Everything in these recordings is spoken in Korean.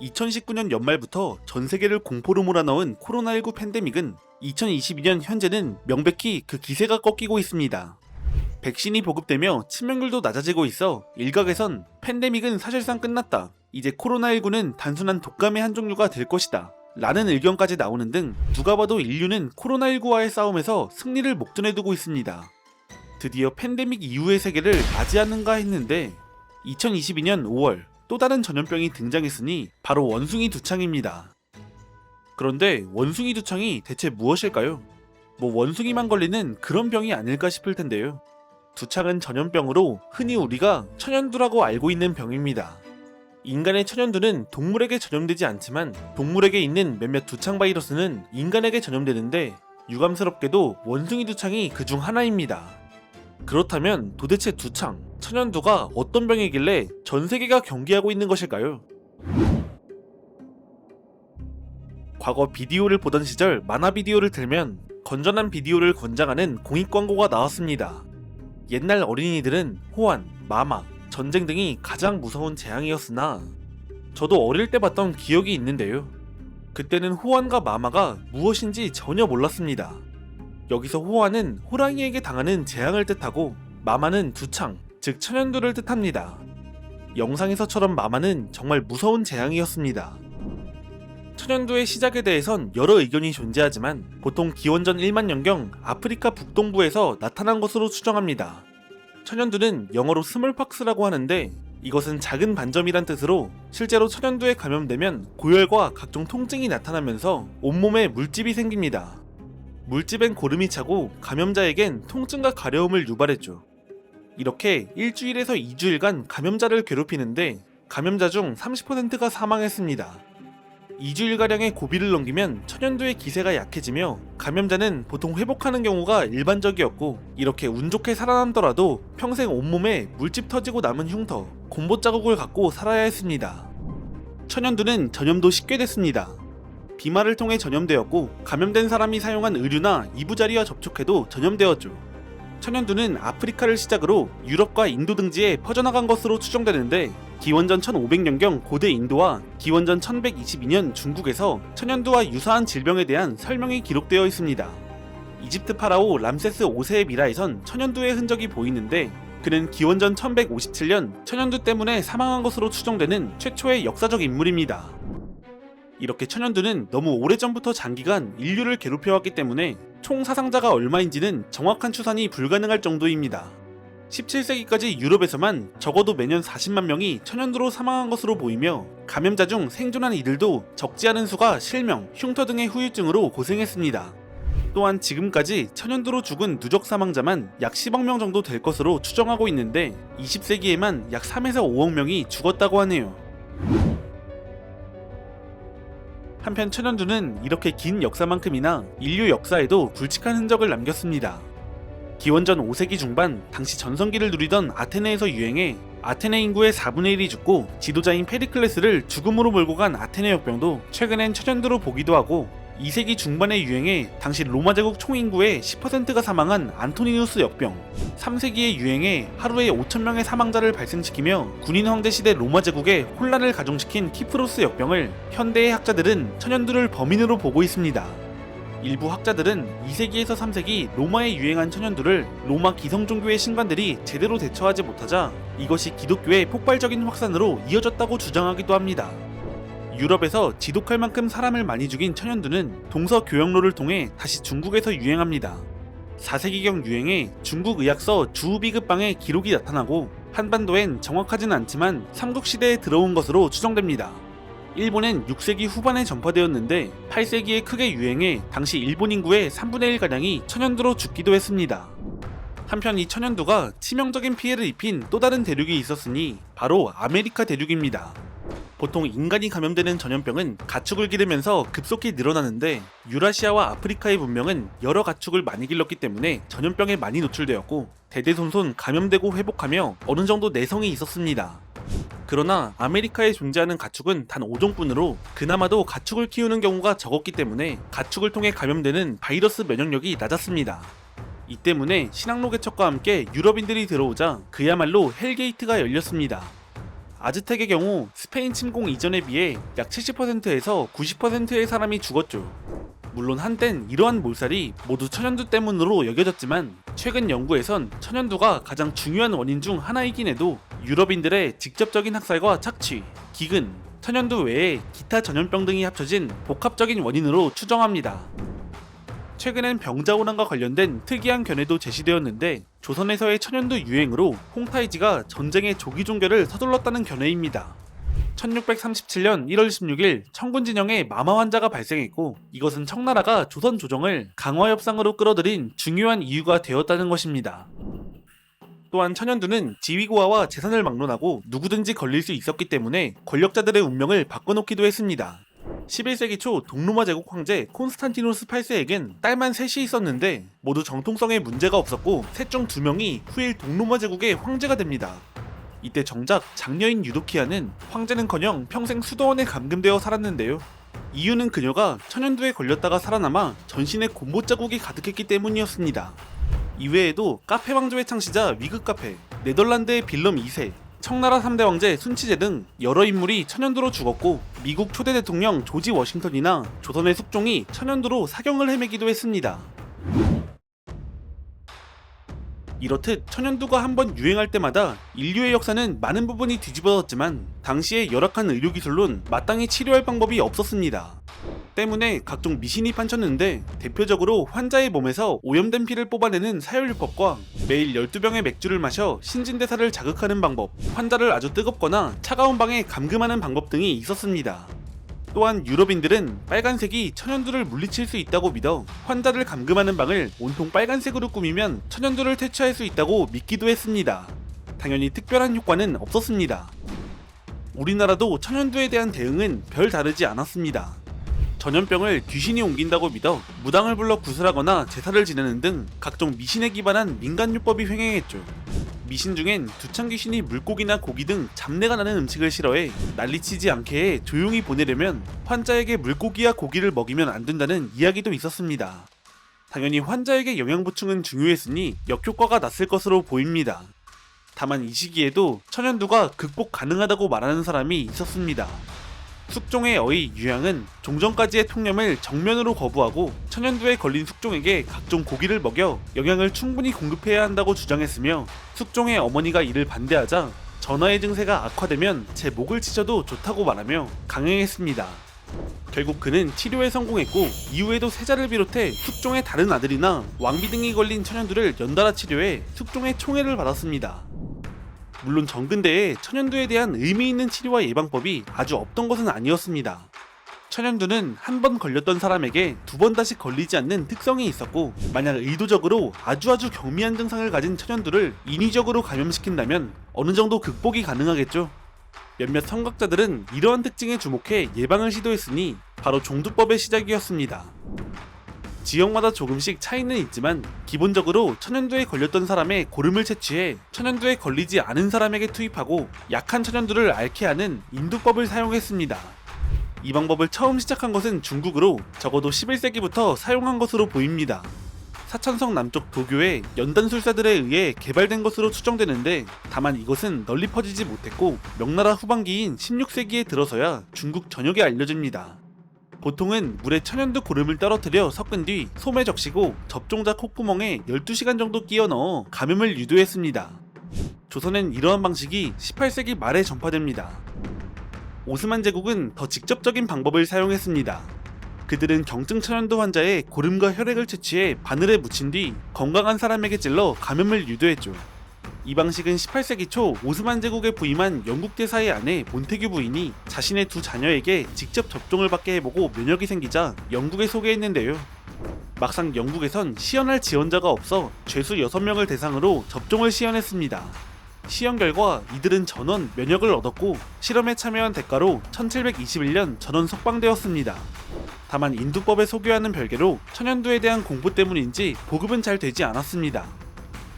2019년 연말부터 전 세계를 공포로 몰아넣은 코로나19 팬데믹은 2022년 현재는 명백히 그 기세가 꺾이고 있습니다. 백신이 보급되며 치명률도 낮아지고 있어 일각에선 팬데믹은 사실상 끝났다. 이제 코로나19는 단순한 독감의 한 종류가 될 것이다. 라는 의견까지 나오는 등 누가 봐도 인류는 코로나19와의 싸움에서 승리를 목전에 두고 있습니다. 드디어 팬데믹 이후의 세계를 맞이하는가 했는데 2022년 5월 또 다른 전염병이 등장했으니 바로 원숭이 두창입니다. 그런데 원숭이 두창이 대체 무엇일까요? 뭐 원숭이만 걸리는 그런 병이 아닐까 싶을 텐데요. 두창은 전염병으로 흔히 우리가 천연두라고 알고 있는 병입니다. 인간의 천연두는 동물에게 전염되지 않지만 동물에게 있는 몇몇 두창 바이러스는 인간에게 전염되는데 유감스럽게도 원숭이 두창이 그 중 하나입니다. 그렇다면 도대체 두창, 천연두가 어떤 병이길래 전 세계가 경계하고 있는 것일까요? 과거 비디오를 보던 시절 만화 비디오를 틀면 건전한 비디오를 권장하는 공익 광고가 나왔습니다. 옛날 어린이들은 호환, 마마, 전쟁 등이 가장 무서운 재앙이었으나 저도 어릴 때 봤던 기억이 있는데요. 그때는 호환과 마마가 무엇인지 전혀 몰랐습니다. 여기서 호환은 호랑이에게 당하는 재앙을 뜻하고 마마는 두창, 즉 천연두를 뜻합니다. 영상에서처럼 마마는 정말 무서운 재앙이었습니다. 천연두의 시작에 대해선 여러 의견이 존재하지만 보통 기원전 1만 년경 아프리카 북동부에서 나타난 것으로 추정합니다. 천연두는 영어로 스몰팍스라고 하는데 이것은 작은 반점이란 뜻으로 실제로 천연두에 감염되면 고열과 각종 통증이 나타나면서 온몸에 물집이 생깁니다. 물집엔 고름이 차고 감염자에겐 통증과 가려움을 유발했죠. 이렇게 일주일에서 2주일간 감염자를 괴롭히는데 감염자 중 30%가 사망했습니다. 2주일가량의 고비를 넘기면 천연두의 기세가 약해지며 감염자는 보통 회복하는 경우가 일반적이었고 이렇게 운 좋게 살아남더라도 평생 온몸에 물집 터지고 남은 흉터, 곰보 자국을 갖고 살아야 했습니다. 천연두는 전염도 쉽게 됐습니다. 비말을 통해 전염되었고 감염된 사람이 사용한 의류나 이부자리와 접촉해도 전염되었죠. 천연두는 아프리카를 시작으로 유럽과 인도 등지에 퍼져나간 것으로 추정되는데 기원전 1500년경 고대 인도와 기원전 1122년 중국에서 천연두와 유사한 질병에 대한 설명이 기록되어 있습니다. 이집트 파라오 람세스 5세의 미라에선 천연두의 흔적이 보이는데 그는 기원전 1157년 천연두 때문에 사망한 것으로 추정되는 최초의 역사적 인물입니다. 이렇게 천연두는 너무 오래전부터 장기간 인류를 괴롭혀왔기 때문에 총 사상자가 얼마인지는 정확한 추산이 불가능할 정도입니다. 17세기까지 유럽에서만 적어도 매년 40만 명이 천연두로 사망한 것으로 보이며 감염자 중 생존한 이들도 적지 않은 수가 실명, 흉터 등의 후유증으로 고생했습니다. 또한 지금까지 천연두로 죽은 누적 사망자만 약 10억 명 정도 될 것으로 추정하고 있는데 20세기에만 약 3에서 5억 명이 죽었다고 하네요. 한편 천연두는 이렇게 긴 역사만큼이나 인류 역사에도 굵직한 흔적을 남겼습니다. 기원전 5세기 중반 당시 전성기를 누리던 아테네에서 유행해 아테네 인구의 4분의 1이 죽고 지도자인 페리클레스를 죽음으로 몰고 간 아테네 역병도 최근엔 천연두로 보기도 하고 2세기 중반에 유행해 당시 로마 제국 총 인구의 10%가 사망한 안토니누스 역병, 3세기에 유행해 하루에 5,000명의 사망자를 발생시키며 군인 황제 시대 로마 제국에 혼란을 가중시킨 키프로스 역병을 현대의 학자들은 천연두를 범인으로 보고 있습니다. 일부 학자들은 2세기에서 3세기 로마에 유행한 천연두를 로마 기성종교의 신관들이 제대로 대처하지 못하자 이것이 기독교의 폭발적인 확산으로 이어졌다고 주장하기도 합니다. 유럽에서 지독할 만큼 사람을 많이 죽인 천연두는 동서교역로를 통해 다시 중국에서 유행합니다. 4세기경 유행해 중국 의학서 주우비급방에 기록이 나타나고 한반도엔 정확하진 않지만 삼국시대에 들어온 것으로 추정됩니다. 일본엔 6세기 후반에 전파되었는데 8세기에 크게 유행해 당시 일본 인구의 3분의 1가량이 천연두로 죽기도 했습니다. 한편 이 천연두가 치명적인 피해를 입힌 또 다른 대륙이 있었으니 바로 아메리카 대륙입니다. 보통 인간이 감염되는 전염병은 가축을 기르면서 급속히 늘어나는데 유라시아와 아프리카의 문명은 여러 가축을 많이 길렀기 때문에 전염병에 많이 노출되었고 대대손손 감염되고 회복하며 어느 정도 내성이 있었습니다. 그러나 아메리카에 존재하는 가축은 단 5종뿐으로 그나마도 가축을 키우는 경우가 적었기 때문에 가축을 통해 감염되는 바이러스 면역력이 낮았습니다. 이 때문에 신항로 개척과 함께 유럽인들이 들어오자 그야말로 헬게이트가 열렸습니다. 아즈텍의 경우 스페인 침공 이전에 비해 약 70%에서 90%의 사람이 죽었죠. 물론 한땐 이러한 몰살이 모두 천연두 때문으로 여겨졌지만 최근 연구에선 천연두가 가장 중요한 원인 중 하나이긴 해도 유럽인들의 직접적인 학살과 착취, 기근, 천연두 외에 기타 전염병 등이 합쳐진 복합적인 원인으로 추정합니다. 최근엔 병자호란과 관련된 특이한 견해도 제시되었는데 조선에서의 천연두 유행으로 홍타이지가 전쟁의 조기 종결을 서둘렀다는 견해입니다. 1637년 1월 16일 청군 진영에 마마 환자가 발생했고 이것은 청나라가 조선 조정을 강화 협상으로 끌어들인 중요한 이유가 되었다는 것입니다. 또한 천연두는 지위고하와 재산을 막론하고 누구든지 걸릴 수 있었기 때문에 권력자들의 운명을 바꿔놓기도 했습니다. 11세기 초 동로마 제국 황제 콘스탄티누스 8세에겐 딸만 셋이 있었는데 모두 정통성에 문제가 없었고 셋 중 2명이 후일 동로마 제국의 황제가 됩니다. 이때 정작 장녀인 유도키아는 황제는커녕 평생 수도원에 감금되어 살았는데요. 이유는 그녀가 천연두에 걸렸다가 살아남아 전신에 곰보 자국이 가득했기 때문이었습니다. 이외에도 카페 왕조의 창시자 위그 카페, 네덜란드의 빌럼 2세, 청나라 3대 왕제 순치제 등 여러 인물이 천연두로 죽었고 미국 초대 대통령 조지 워싱턴이나 조선의 숙종이 천연두로 사경을 헤매기도 했습니다. 이렇듯 천연두가 한번 유행할 때마다 인류의 역사는 많은 부분이 뒤집어졌지만 당시의 열악한 의료기술론 마땅히 치료할 방법이 없었습니다. 때문에 각종 미신이 판쳤는데 대표적으로 환자의 몸에서 오염된 피를 뽑아내는 사혈류법과 매일 12병의 맥주를 마셔 신진대사를 자극하는 방법, 환자를 아주 뜨겁거나 차가운 방에 감금하는 방법 등이 있었습니다. 또한 유럽인들은 빨간색이 천연두를 물리칠 수 있다고 믿어 환자를 감금하는 방을 온통 빨간색으로 꾸미면 천연두를 퇴치할 수 있다고 믿기도 했습니다. 당연히 특별한 효과는 없었습니다. 우리나라도 천연두에 대한 대응은 별 다르지 않았습니다. 전염병을 귀신이 옮긴다고 믿어 무당을 불러 구슬하거나 제사를 지내는 등 각종 미신에 기반한 민간요법이 횡행했죠. 미신 중엔 두창귀신이 물고기나 고기 등 잡내가 나는 음식을 싫어해 난리치지 않게 해 조용히 보내려면 환자에게 물고기와 고기를 먹이면 안 된다는 이야기도 있었습니다. 당연히 환자에게 영양 보충은 중요했으니 역효과가 났을 것으로 보입니다. 다만 이 시기에도 천연두가 극복 가능하다고 말하는 사람이 있었습니다. 숙종의 어이 유양은 종전까지의 통념을 정면으로 거부하고 천연두에 걸린 숙종에게 각종 고기를 먹여 영양을 충분히 공급해야 한다고 주장했으며 숙종의 어머니가 이를 반대하자 전하의 증세가 악화되면 제 목을 치셔도 좋다고 말하며 강행했습니다. 결국 그는 치료에 성공했고 이후에도 세자를 비롯해 숙종의 다른 아들이나 왕비 등이 걸린 천연두를 연달아 치료해 숙종의 총애를 받았습니다. 물론 정근대에 천연두에 대한 의미 있는 치료와 예방법이 아주 없던 것은 아니었습니다. 천연두는 한 번 걸렸던 사람에게 2번 다시 걸리지 않는 특성이 있었고 만약 의도적으로 아주 경미한 증상을 가진 천연두를 인위적으로 감염시킨다면 어느 정도 극복이 가능하겠죠. 몇몇 선각자들은 이러한 특징에 주목해 예방을 시도했으니 바로 종두법의 시작이었습니다. 지역마다 조금씩 차이는 있지만 기본적으로 천연두에 걸렸던 사람의 고름을 채취해 천연두에 걸리지 않은 사람에게 투입하고 약한 천연두를 앓게 하는 인두법을 사용했습니다. 이 방법을 처음 시작한 것은 중국으로 적어도 11세기부터 사용한 것으로 보입니다. 사천성 남쪽 도교의 연단술사들에 의해 개발된 것으로 추정되는데 다만 이것은 널리 퍼지지 못했고 명나라 후반기인 16세기에 들어서야 중국 전역에 알려집니다. 보통은 물에 천연두 고름을 떨어뜨려 섞은 뒤 솜에 적시고 접종자 콧구멍에 12시간 정도 끼워 넣어 감염을 유도했습니다. 조선엔 이러한 방식이 18세기 말에 전파됩니다. 오스만 제국은 더 직접적인 방법을 사용했습니다. 그들은 경증 천연두 환자의 고름과 혈액을 채취해 바늘에 묻힌 뒤 건강한 사람에게 찔러 감염을 유도했죠. 이 방식은 18세기 초 오스만 제국에 부임한 영국 대사의 아내 몬테규 부인이 자신의 2 자녀에게 직접 접종을 받게 해보고 면역이 생기자 영국에 소개했는데요. 막상 영국에선 시연할 지원자가 없어 죄수 6명을 대상으로 접종을 시연했습니다. 시연 결과 이들은 전원 면역을 얻었고 실험에 참여한 대가로 1721년 전원 석방되었습니다. 다만 인두법에 소교와는 별개로 천연두에 대한 공포 때문인지 보급은 잘 되지 않았습니다.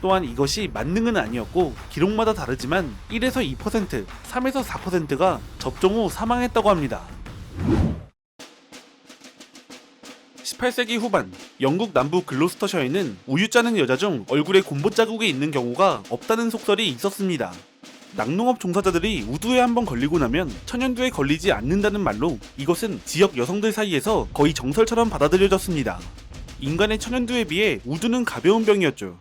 또한 이것이 만능은 아니었고 기록마다 다르지만 1에서 2%, 3에서 4%가 접종 후 사망했다고 합니다. 18세기 후반 영국 남부 글로스터셔에는 우유 짜는 여자 중 얼굴에 곰보 자국이 있는 경우가 없다는 속설이 있었습니다. 낙농업 종사자들이 우두에 한번 걸리고 나면 천연두에 걸리지 않는다는 말로 이것은 지역 여성들 사이에서 거의 정설처럼 받아들여졌습니다. 인간의 천연두에 비해 우두는 가벼운 병이었죠.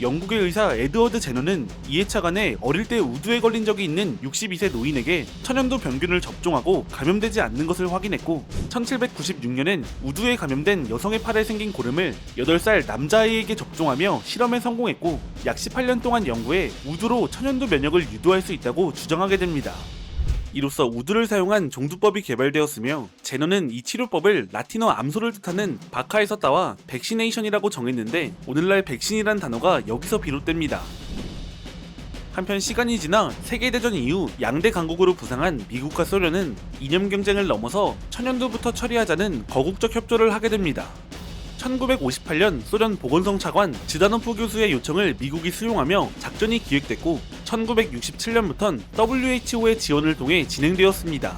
영국의 의사 에드워드 제너는 2회차간에 어릴 때 우두에 걸린 적이 있는 62세 노인에게 천연두 병균을 접종하고 감염되지 않는 것을 확인했고, 1796년엔 우두에 감염된 여성의 팔에 생긴 고름을 8살 남자아이에게 접종하며 실험에 성공했고, 약 18년 동안 연구해 우두로 천연두 면역을 유도할 수 있다고 주장하게 됩니다. 이로써 우두를 사용한 종두법이 개발되었으며, 제너는 이 치료법을 라틴어 암소를 뜻하는 바카에서 따와 백시네이션이라고 정했는데, 오늘날 백신이란 단어가 여기서 비롯됩니다. 한편 시간이 지나 세계대전 이후 양대 강국으로 부상한 미국과 소련은 이념 경쟁을 넘어서 천연두부터 처리하자는 거국적 협조를 하게 됩니다. 1958년 소련 보건성 차관 지다노프 교수의 요청을 미국이 수용하며 작전이 기획됐고, 1967년부턴 WHO의 지원을 통해 진행되었습니다.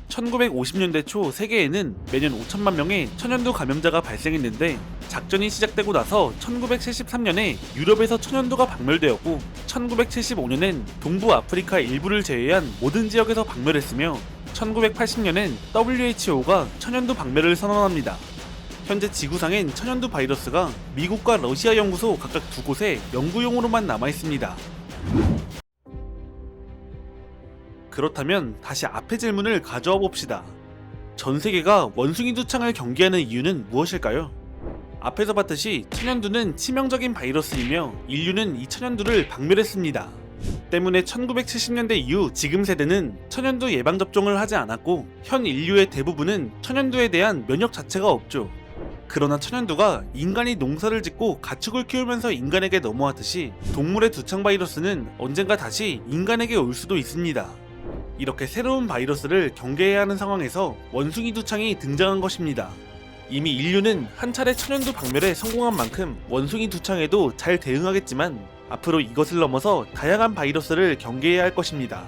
1950년대 초 세계에는 매년 5천만 명의 천연두 감염자가 발생했는데, 작전이 시작되고 나서 1973년에 유럽에서 천연두가 박멸되었고, 1975년엔 동부 아프리카 일부를 제외한 모든 지역에서 박멸했으며, 1980년엔 WHO가 천연두 박멸을 선언합니다. 현재 지구상엔 천연두 바이러스가 미국과 러시아 연구소 각각 2곳에 연구용으로만 남아있습니다. 그렇다면 다시 앞의 질문을 가져와 봅시다. 전 세계가 원숭이 두창을 경계하는 이유는 무엇일까요? 앞에서 봤듯이 천연두는 치명적인 바이러스이며 인류는 이 천연두를 박멸했습니다. 때문에 1970년대 이후 지금 세대는 천연두 예방접종을 하지 않았고, 현 인류의 대부분은 천연두에 대한 면역 자체가 없죠. 그러나 천연두가 인간이 농사를 짓고 가축을 키우면서 인간에게 넘어왔듯이 동물의 두창 바이러스는 언젠가 다시 인간에게 올 수도 있습니다. 이렇게 새로운 바이러스를 경계해야 하는 상황에서 원숭이 두창이 등장한 것입니다. 이미 인류는 한 차례 천연두 박멸에 성공한 만큼 원숭이 두창에도 잘 대응하겠지만, 앞으로 이것을 넘어서 다양한 바이러스를 경계해야 할 것입니다.